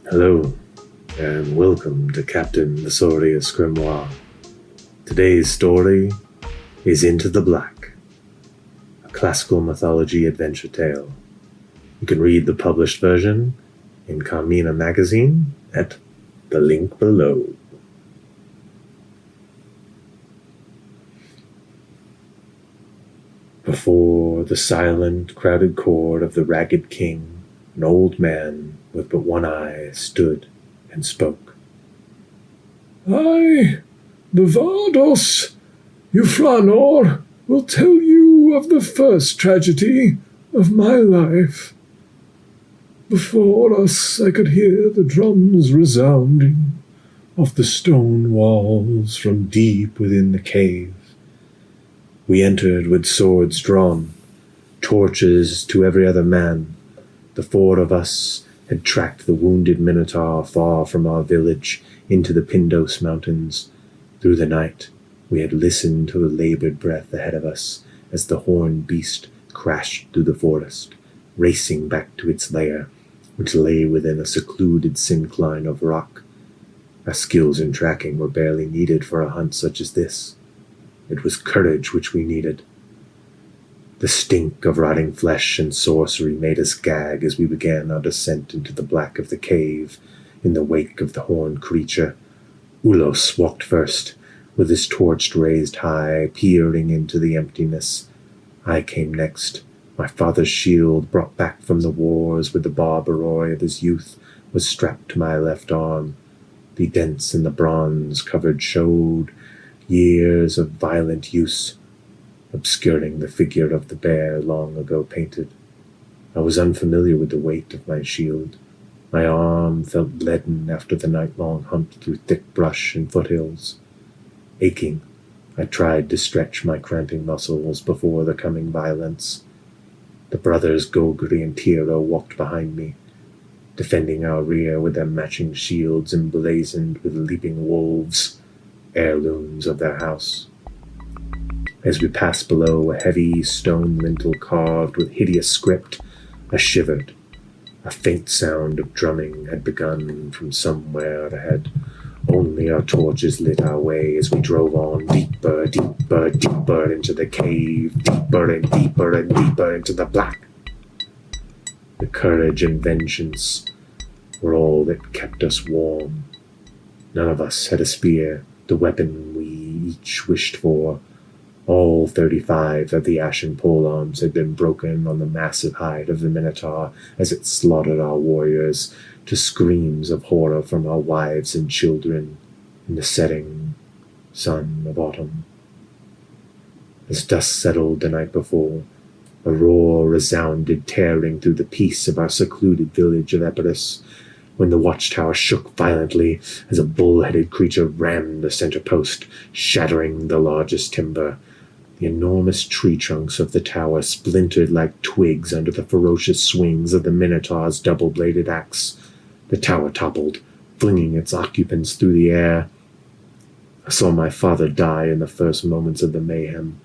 Hello, and welcome to Kaptain Viciorious Grimoire. Today's story is Into the Black, a Classical Mythology Adventure Tale. You can read the published version in Carmina Magazine at the link below. Before the silent, crowded court of the Ragged King, an old man with but one eye stood and spoke. I, the Vardos Eufranor, will tell you of the first tragedy of my life. Before us I could hear the drums resounding off the stone walls from deep within the cave. We entered with swords drawn, torches to every other man. The four of us had tracked the wounded Minotaur far from our village into the Pindos Mountains. Through the night, we had listened to the labored breath ahead of us as the horned beast crashed through the forest, racing back to its lair, which lay within a secluded syncline of rock. Our skills in tracking were barely needed for a hunt such as this. It was courage which we needed. The stink of rotting flesh and sorcery made us gag as we began our descent into the black of the cave in the wake of the horned creature. Ulos walked first, with his torch raised high, peering into the emptiness. I came next. My father's shield, brought back from the wars with the barbaroi of his youth, was strapped to my left arm. The dents in the bronze covered showed years of violent use, obscuring the figure of the bear long ago painted. I was unfamiliar with the weight of my shield. My arm felt leaden after the night-long hunt through thick brush and foothills. Aching, I tried to stretch my cramping muscles before the coming violence. The brothers Gogri and Tiro walked behind me, defending our rear with their matching shields emblazoned with leaping wolves, heirlooms of their house. As we passed below a heavy stone lintel carved with hideous script, I shivered. A faint sound of drumming had begun from somewhere ahead. Only our torches lit our way as we drove on deeper, deeper, deeper into the cave, deeper and deeper and deeper into the black. The courage and vengeance were all that kept us warm. None of us had a spear, the weapon we each wished for. All 35 of the ashen polearms had been broken on the massive hide of the Minotaur as it slaughtered our warriors, to screams of horror from our wives and children in the setting sun of autumn. As dust settled the night before, a roar resounded, tearing through the peace of our secluded village of Epirus, when the watchtower shook violently as a bull-headed creature rammed the center post, shattering the largest timber. The enormous tree trunks of the tower splintered like twigs under the ferocious swings of the Minotaur's double-bladed axe. The tower toppled, flinging its occupants through the air. I saw my father die in the first moments of the mayhem,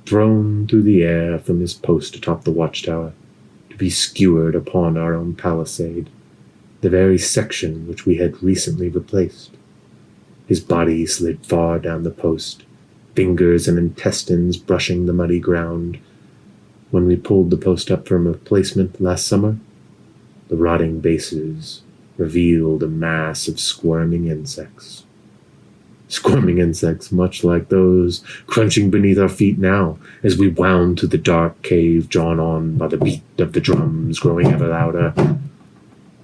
thrown through the air from his post atop the watchtower, to be skewered upon our own palisade, the very section which we had recently replaced. His body slid far down the post, fingers and intestines brushing the muddy ground. When we pulled the post up from replacement last summer, the rotting bases revealed a mass of squirming insects. Squirming insects much like those crunching beneath our feet now, as we wound through the dark cave, drawn on by the beat of the drums growing ever louder.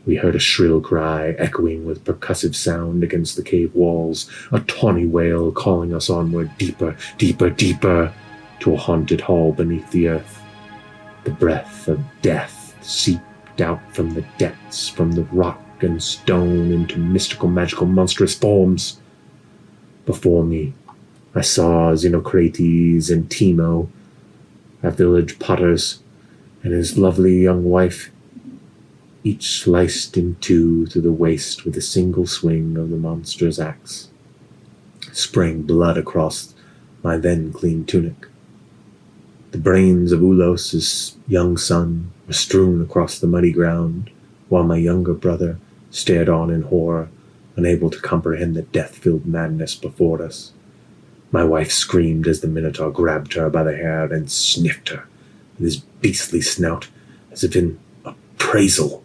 We heard a shrill cry echoing with percussive sound against the cave walls, a tawny wail calling us onward deeper, deeper, deeper, to a haunted hall beneath the earth. The breath of death seeped out from the depths, from the rock and stone, into mystical, magical, monstrous forms. Before me, I saw Xenocrates and Timo, our village potters, and his lovely young wife, each sliced in two through the waist with a single swing of the monster's axe, spraying blood across my then clean tunic. The brains of Ulos' young son were strewn across the muddy ground, while my younger brother stared on in horror, unable to comprehend the death-filled madness before us. My wife screamed as the Minotaur grabbed her by the hair and sniffed her with his beastly snout, as if in appraisal.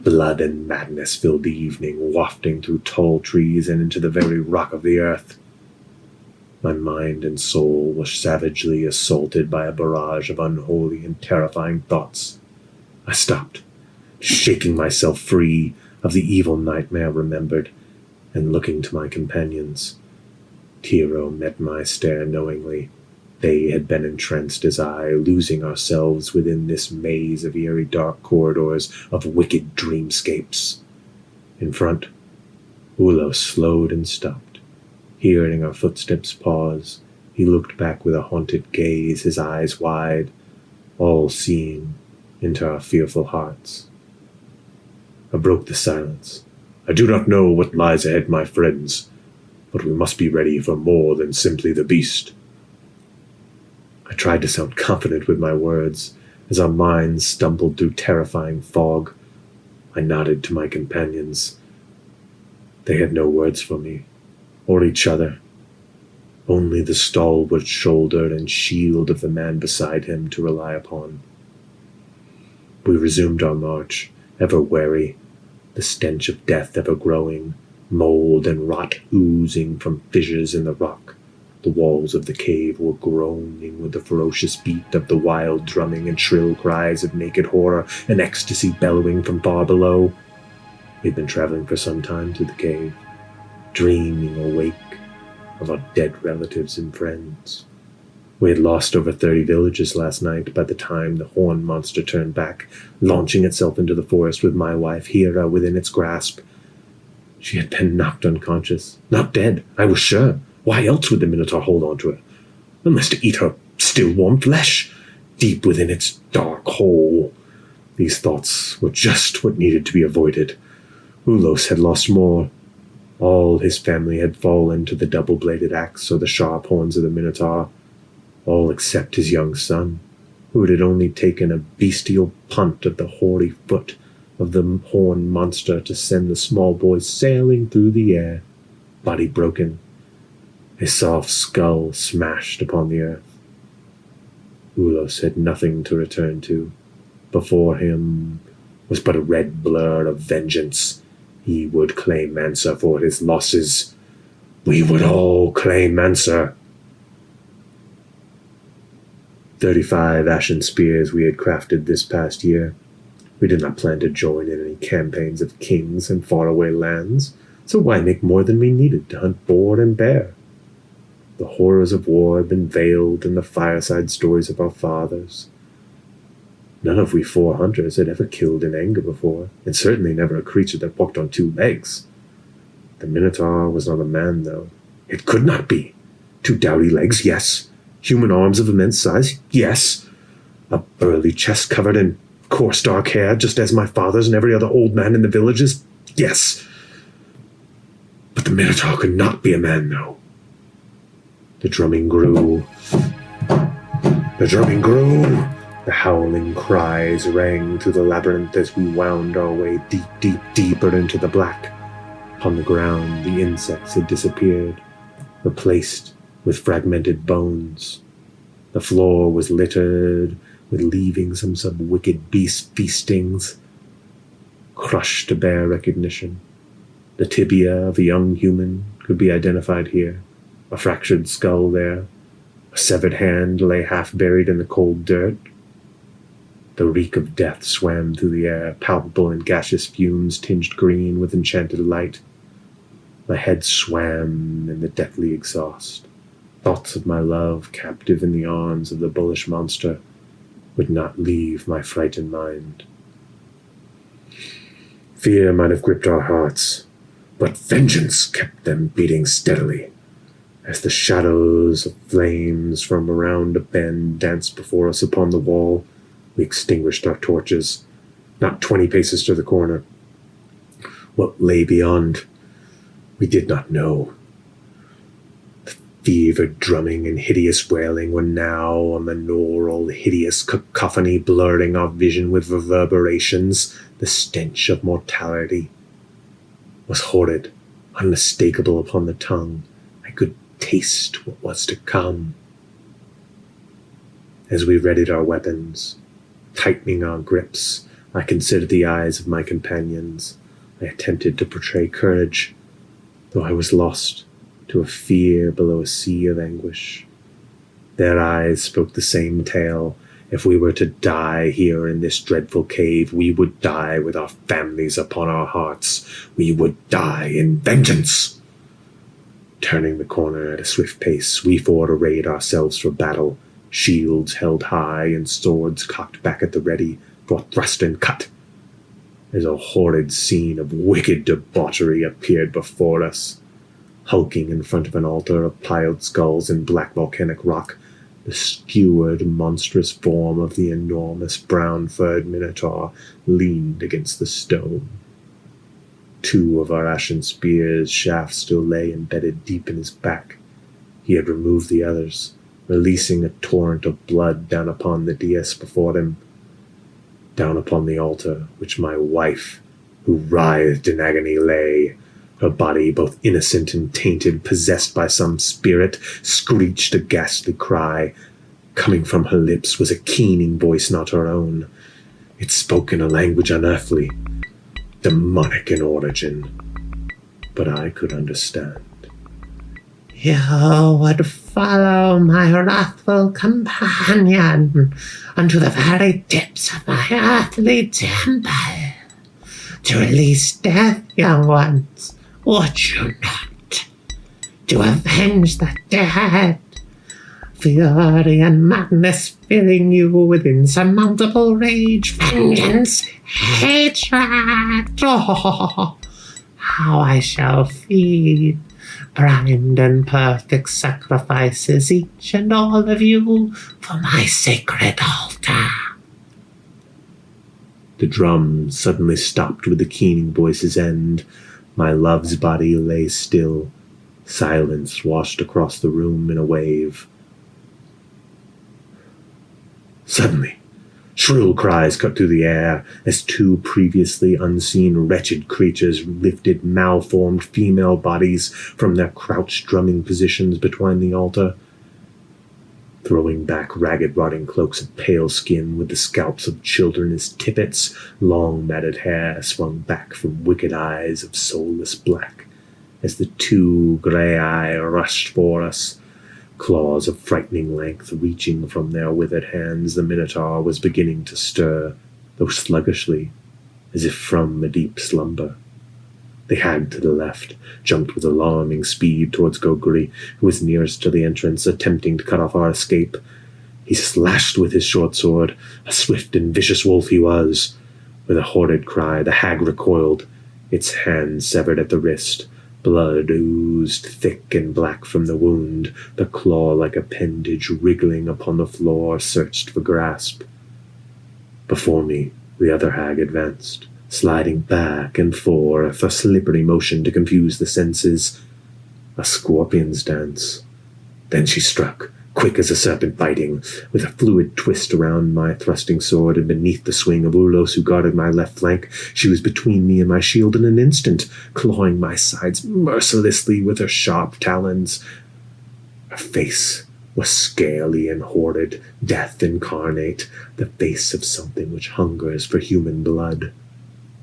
Blood and madness filled the evening, wafting through tall trees and into the very rock of the earth. My mind and soul were savagely assaulted by a barrage of unholy and terrifying thoughts. I stopped, shaking myself free of the evil nightmare remembered, and looking to my companions. Tiro met my stare knowingly. They had been entranced as I, losing ourselves within this maze of eerie dark corridors of wicked dreamscapes. In front, Ulo slowed and stopped. Hearing our footsteps pause, he looked back with a haunted gaze, his eyes wide, all-seeing into our fearful hearts. I broke the silence. I do not know what lies ahead, my friends, but we must be ready for more than simply the beast. I tried to sound confident with my words. As our minds stumbled through terrifying fog, I nodded to my companions. They had no words for me, or each other. Only the stalwart shoulder and shield of the man beside him to rely upon. We resumed our march, ever wary, the stench of death ever growing, mold and rot oozing from fissures in the rock. The walls of the cave were groaning with the ferocious beat of the wild drumming and shrill cries of naked horror and ecstasy bellowing from far below. We'd been traveling for some time through the cave, dreaming awake of our dead relatives and friends. We had lost over 30 villages last night by the time the horn monster turned back, launching itself into the forest with my wife Hera within its grasp. She had been knocked unconscious, not dead, I was sure. Why else would the Minotaur hold on to her? Unless to eat her still warm flesh, deep within its dark hole. These thoughts were just what needed to be avoided. Ulos had lost more. All his family had fallen to the double-bladed axe or the sharp horns of the Minotaur, all except his young son, who had only taken a bestial punt of the hoary foot of the horn monster to send the small boy sailing through the air, body broken, his soft skull smashed upon the earth. Ulos had nothing to return to. Before him was but a red blur of vengeance. He would claim Mansa for his losses. We would all claim Mansa. 35 ashen spears we had crafted this past year. We did not plan to join in any campaigns of kings in faraway lands, so why make more than we needed to hunt boar and bear? The horrors of war had been veiled in the fireside stories of our fathers. None of we 4 hunters had ever killed in anger before, and certainly never a creature that walked on 2 legs. The Minotaur was not a man, though. It could not be. 2 dowdy legs, yes. Human arms of immense size, yes. A burly chest covered in coarse dark hair, just as my father's and every other old man in the villages, yes. But the Minotaur could not be a man, though. The drumming grew. The drumming grew. The howling cries rang through the labyrinth as we wound our way deeper into the black. On the ground, the insects had disappeared, replaced with fragmented bones. The floor was littered with leavings from some wicked beast feastings, crushed to bare recognition. The tibia of a young human could be identified here. A fractured skull there. A severed hand lay half buried in the cold dirt. The reek of death swam through the air, palpable in gaseous fumes tinged green with enchanted light. My head swam in the deathly exhaust. Thoughts of my love, captive in the arms of the bullish monster, would not leave my frightened mind. Fear might have gripped our hearts, but vengeance kept them beating steadily. As the shadows of flames from around a bend danced before us upon the wall, we extinguished our torches, not 20 paces to the corner. What lay beyond, we did not know. The fevered drumming and hideous wailing were now a monaural, hideous cacophony blurring our vision with reverberations, the stench of mortality, was horrid, unmistakable upon the tongue. I could taste what was to come. As we readied our weapons, tightening our grips, I considered the eyes of my companions. I attempted to portray courage, though I was lost to a fear below a sea of anguish. Their eyes spoke the same tale. If we were to die here in this dreadful cave, we would die with our families upon our hearts. We would die in vengeance. Turning the corner at a swift pace, we four arrayed ourselves for battle, shields held high and swords cocked back at the ready for thrust and cut. As a horrid scene of wicked debauchery appeared before us. Hulking in front of an altar of piled skulls and black volcanic rock, the skewered, monstrous form of the enormous brown-furred Minotaur leaned against the stone. 2 of our ashen spears' shafts still lay embedded deep in his back. He had removed the others, releasing a torrent of blood down upon the dais before him, down upon the altar which my wife, who writhed in agony, lay. Her body, both innocent and tainted, possessed by some spirit, screeched a ghastly cry. Coming from her lips was a keening voice not her own. It spoke in a language unearthly, demonic in origin, but I could understand. You would follow my wrathful companion unto the very depths of my earthly temple to release death, young ones, would you not? To avenge the dead, fury and madness filling you with insurmountable rage, vengeance, hatred. Oh, how I shall feed, primed and perfect sacrifices, each and all of you, for my sacred altar. The drum suddenly stopped with the keening voice's end. My love's body lay still. Silence washed across the room in a wave. Suddenly, shrill cries cut through the air as 2 previously unseen wretched creatures lifted malformed female bodies from their crouched drumming positions between the altar, throwing back ragged rotting cloaks of pale skin with the scalps of children as tippets. Long matted hair swung back from wicked eyes of soulless black as the 2 grey-eye rushed for us. Claws of frightening length reaching from their withered hands, the Minotaur was beginning to stir, though sluggishly, as if from a deep slumber. The hag to the left jumped with alarming speed towards Goguri, who was nearest to the entrance, attempting to cut off our escape. He slashed with his short sword. A swift and vicious wolf he was. With a horrid cry, the hag recoiled, its hand severed at the wrist. Blood oozed thick and black from the wound. The claw-like appendage wriggling upon the floor searched for grasp. Before me, the other hag advanced, sliding back and forth, a slippery motion to confuse the senses. A scorpion's dance. Then she struck, quick as a serpent biting, with a fluid twist around my thrusting sword and beneath the swing of Ulos, who guarded my left flank. She was between me and my shield in an instant, clawing my sides mercilessly with her sharp talons. Her face was scaly and horrid, death incarnate, the face of something which hungers for human blood.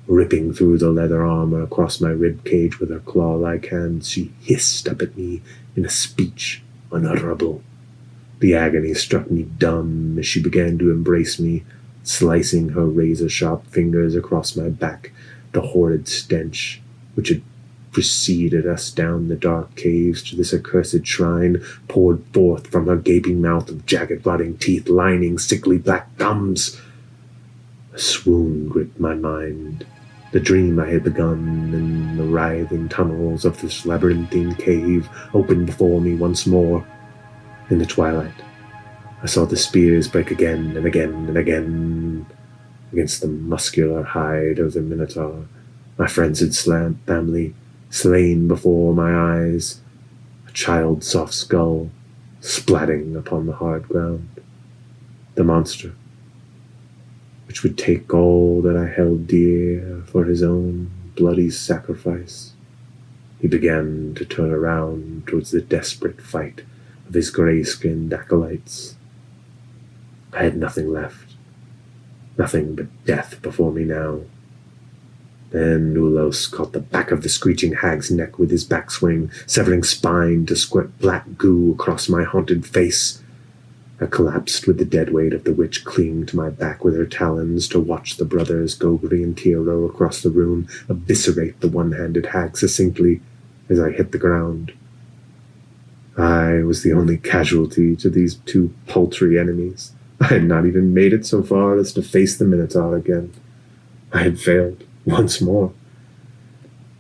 Ripping through the leather armor across my rib cage with her claw-like hands, she hissed up at me in a speech unutterable. The agony struck me dumb as she began to embrace me, slicing her razor-sharp fingers across my back. The horrid stench, which had preceded us down the dark caves to this accursed shrine, poured forth from her gaping mouth of jagged rotting teeth lining sickly black gums. A swoon gripped my mind. The dream I had begun in the writhing tunnels of this labyrinthine cave opened before me once more. In the twilight, I saw the spears break again and again and again against the muscular hide of the Minotaur. My friends had family slain before my eyes, a child's soft skull splatting upon the hard ground. The monster, which would take all that I held dear for his own bloody sacrifice. He began to turn around towards the desperate fight of his gray-skinned acolytes. I had nothing left. Nothing but death before me now. Then Ulos caught the back of the screeching hag's neck with his backswing, severing spine to squirt black goo across my haunted face. I collapsed with the dead weight of the witch clinging to my back with her talons to watch the brothers Gogri and Tiro across the room eviscerate the one-handed hag succinctly as I hit the ground. I was the only casualty to these two paltry enemies. I had not even made it so far as to face the Minotaur again. I had failed once more.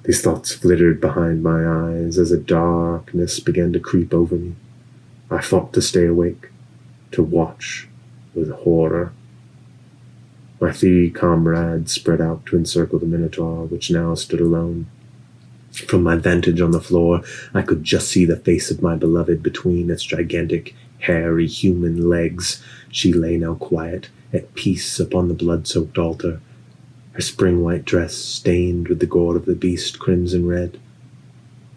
These thoughts flittered behind my eyes as a darkness began to creep over me. I fought to stay awake, to watch with horror. My 3 comrades spread out to encircle the Minotaur, which now stood alone. From my vantage on the floor, I could just see the face of my beloved between its gigantic, hairy human legs. She lay now quiet, at peace upon the blood-soaked altar, her spring-white dress stained with the gore of the beast crimson red,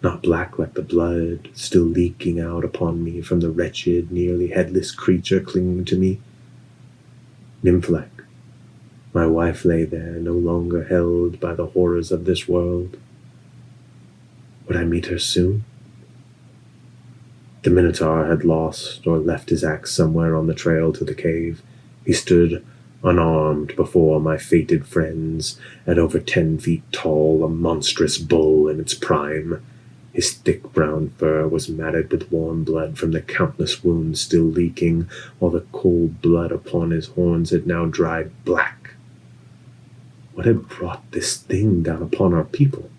not black like the blood still leaking out upon me from the wretched, nearly headless creature clinging to me. Nymph-like, my wife lay there, no longer held by the horrors of this world. Would I meet her soon? The Minotaur had lost or left his axe somewhere on the trail to the cave. He stood unarmed before my fated friends, at over 10 feet tall, a monstrous bull in its prime. His thick brown fur was matted with warm blood from the countless wounds still leaking, while the cold blood upon his horns had now dried black. What had brought this thing down upon our people?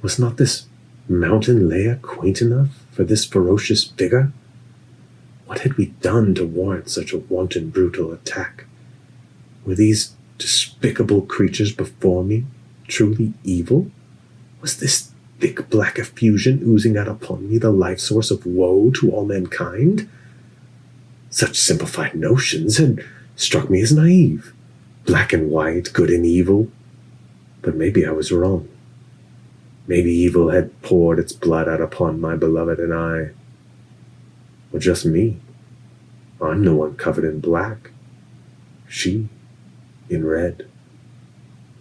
Was not this mountain lair quaint enough for this ferocious vigor? What had we done to warrant such a wanton, brutal attack? Were these despicable creatures before me truly evil? Was this thick black effusion oozing out upon me the life source of woe to all mankind? Such simplified notions had struck me as naive. Black and white, good and evil. But maybe I was wrong. Maybe evil had poured its blood out upon my beloved and I. Or just me. I'm the one covered in black. She in red.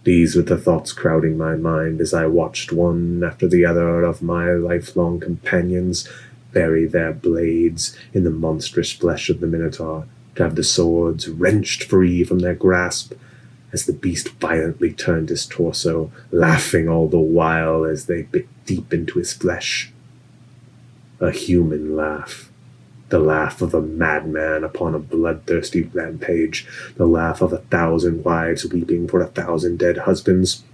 These were the thoughts crowding my mind as I watched one after the other of my lifelong companions bury their blades in the monstrous flesh of the Minotaur, to have the swords wrenched free from their grasp, as the beast violently turned his torso, laughing all the while as they bit deep into his flesh. A human laugh. The laugh of a madman upon a bloodthirsty rampage. The laugh of 1,000 wives weeping for 1,000 dead husbands.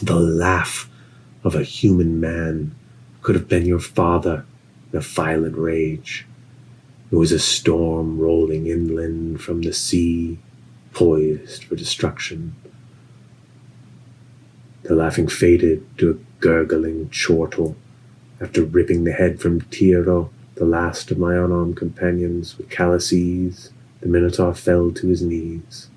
The laugh of a human man who could have been your father in a violent rage. It was a storm rolling inland from the sea, poised for destruction. The laughing faded to a gurgling chortle after ripping the head from Tiro, the last of my unarmed companions. With Callices, the Minotaur fell to his knees.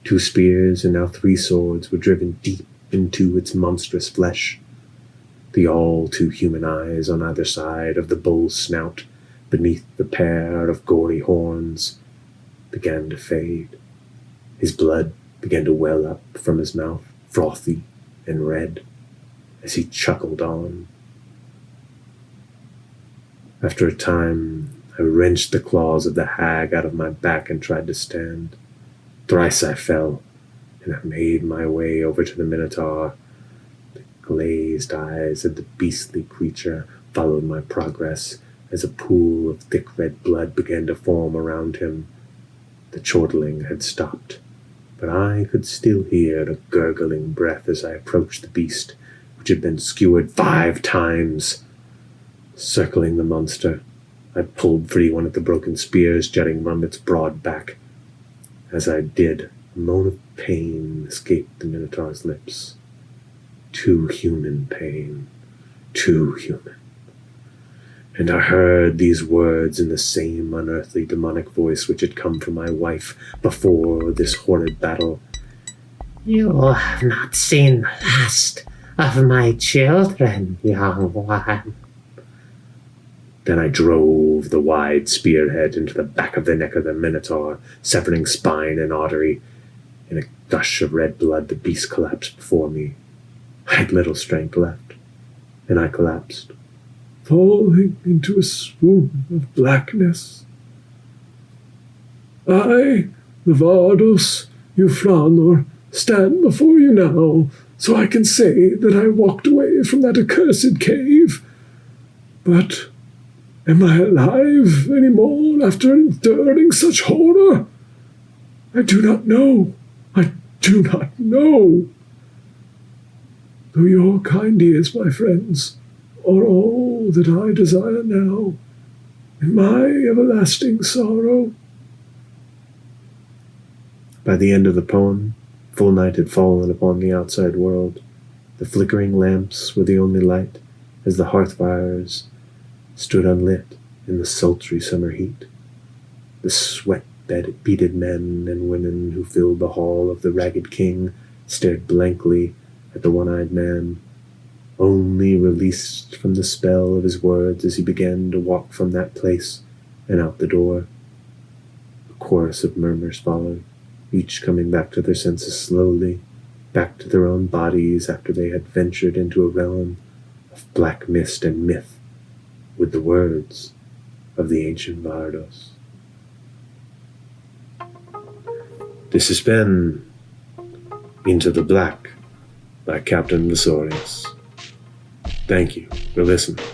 2 spears and now 3 swords were driven deep into its monstrous flesh. The all too human eyes on either side of the bull's snout, beneath the pair of gory horns, began to fade. His blood began to well up from his mouth, frothy and red, as he chuckled on. After a time, I wrenched the claws of the hag out of my back and tried to stand. Thrice I fell, and I made my way over to the Minotaur. The glazed eyes of the beastly creature followed my progress as a pool of thick red blood began to form around him. The chortling had stopped, but I could still hear a gurgling breath as I approached the beast, which had been skewered 5 times. Circling the monster, I pulled free one of the broken spears jutting from its broad back. As I did, a moan of pain escaped the Minotaur's lips. Too human pain, too human. And I heard these words in the same unearthly demonic voice which had come from my wife before this horrid battle. You have not seen the last of my children, young one. Then I drove the wide spearhead into the back of the neck of the Minotaur, severing spine and artery. In a gush of red blood, the beast collapsed before me. I had little strength left, and I collapsed, falling into a swoon of blackness. I, Levardos Eufranor, stand before you now, so I can say that I walked away from that accursed cave. But am I alive any more after enduring such horror? I do not know. I do not know. Though your kind ears, my friends, are all that I desire now, in my everlasting sorrow. By the end of the poem, full night had fallen upon the outside world. The flickering lamps were the only light, as the hearth fires stood unlit in the sultry summer heat. The sweat-beaded men and women who filled the hall of the Ragged King stared blankly at the one-eyed man, only released from the spell of his words as he began to walk from that place and out the door. A chorus of murmurs followed, each coming back to their senses slowly, back to their own bodies after they had ventured into a realm of black mist and myth with the words of the ancient Vardos. This has been Into the Black by Kaptain Viciorious. Thank you for listening.